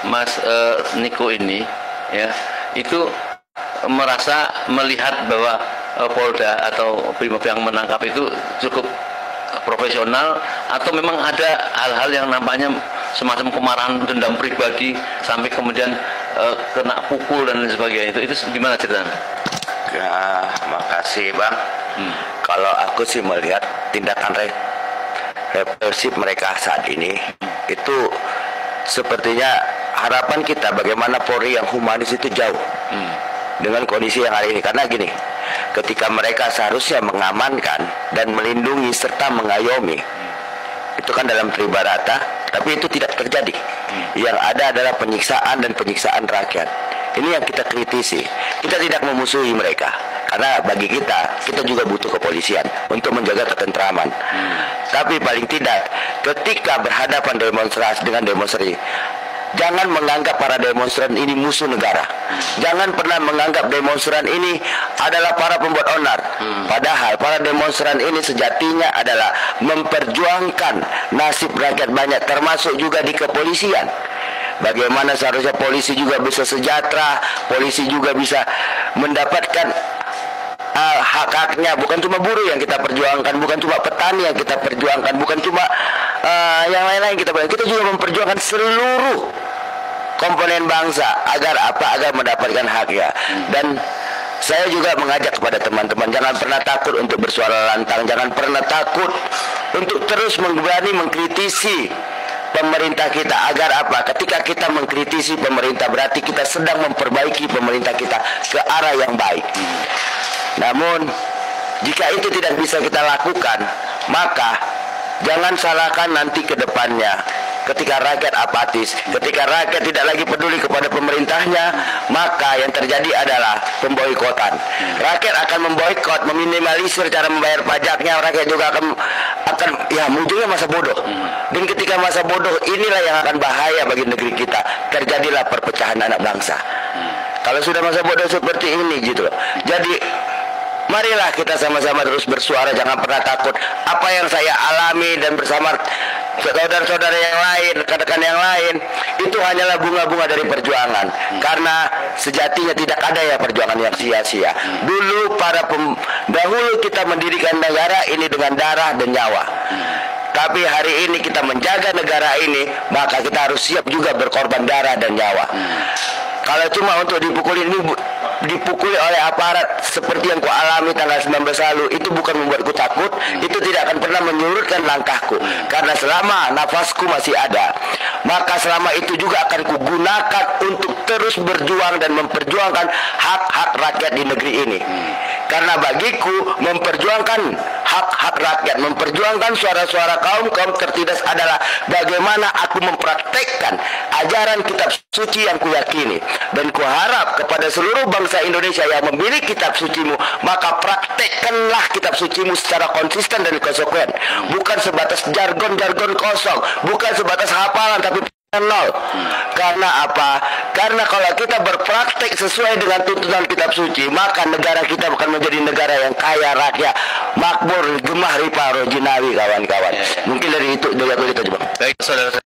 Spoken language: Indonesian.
Mas Niko ini ya itu merasa melihat bahwa Polda atau Brimob yang menangkap itu cukup profesional, atau memang ada hal-hal yang nampaknya semacam kemarahan dendam pribadi sampai kemudian kena pukul dan lain sebagainya, itu gimana ceritanya? Ya, makasih Bang. Kalau aku sih melihat tindakan represif mereka saat ini itu sepertinya harapan kita bagaimana Polri yang humanis itu jauh dengan kondisi yang hari ini. Karena gini, ketika mereka seharusnya mengamankan dan melindungi serta mengayomi, itu kan dalam peribarata, tapi itu tidak terjadi. Yang ada adalah penyiksaan dan penyiksaan rakyat. Ini yang kita kritisi. Kita tidak memusuhi mereka, karena bagi kita juga butuh kepolisian untuk menjaga ketentraman. Tapi paling tidak, ketika berhadapan demonstrasi dengan demonstrasi, jangan menganggap para demonstran ini musuh negara. Jangan pernah menganggap demonstran ini adalah para pembuat onar. Padahal para demonstran ini sejatinya adalah memperjuangkan nasib rakyat banyak, termasuk juga di kepolisian. Bagaimana seharusnya polisi juga bisa sejahtera, polisi juga bisa mendapatkan hak-haknya. Bukan cuma buruh yang kita perjuangkan, bukan cuma petani yang kita perjuangkan, bukan cuma yang lain-lain kita perjuangkan. Kita juga memperjuangkan seluruh komponen bangsa agar apa? Agar mendapatkan haknya. Dan saya juga mengajak kepada teman-teman, jangan pernah takut untuk bersuara lantang, jangan pernah takut untuk terus berani mengkritisi pemerintah kita. Agar apa? Ketika kita mengkritisi pemerintah, berarti kita sedang memperbaiki pemerintah kita ke arah yang baik. Namun jika itu tidak bisa kita lakukan, maka jangan salahkan nanti ke depannya. Ketika rakyat apatis, ketika rakyat tidak lagi peduli kepada pemerintahnya, maka yang terjadi adalah pemboikotan. Rakyat akan memboikot, meminimalisir cara membayar pajaknya. Rakyat juga akan ya munculnya masa bodoh. Dan ketika masa bodoh inilah yang akan bahaya bagi negeri kita. Terjadilah perpecahan anak bangsa. Kalau sudah masa bodoh seperti ini gitu loh. Jadi marilah kita sama-sama terus bersuara, jangan pernah takut. Apa yang saya alami dan bersama saudara-saudara yang lain, rekan-rekan yang lain, itu hanyalah bunga-bunga dari perjuangan. Karena sejatinya tidak ada ya perjuangan yang sia-sia. Dulu dahulu kita mendirikan negara ini dengan darah dan nyawa. Tapi hari ini kita menjaga negara ini, maka kita harus siap juga berkorban darah dan nyawa. Kalau cuma untuk dipukuli oleh aparat seperti yang ku alami tanggal 19 lalu, itu bukan membuatku takut, itu tidak akan pernah menyurutkan langkahku. Karena selama nafasku masih ada, maka selama itu juga akan kugunakan untuk terus berjuang dan memperjuangkan hak-hak rakyat di negeri ini. Karena bagiku memperjuangkan hak-hak rakyat, memperjuangkan suara-suara kaum tertindas adalah bagaimana aku mempraktekkan ajaran kitab suci yang kuyakini. Dan kuharap kepada seluruh bangsa Indonesia yang memiliki kitab sucimu, maka praktekkanlah kitab sucimu secara konsisten dan konsekuen. Bukan sebatas jargon-jargon kosong, bukan sebatas hafalan tapi nol. Karena apa? Karena kalau kita berpraktek sesuai dengan tuntunan kitab suci, maka negara kita akan menjadi negara yang kaya raya, makmur, gemah ripah, rojinawi, kawan-kawan. Mungkin dari aku itu, Bang. Baik, saudara.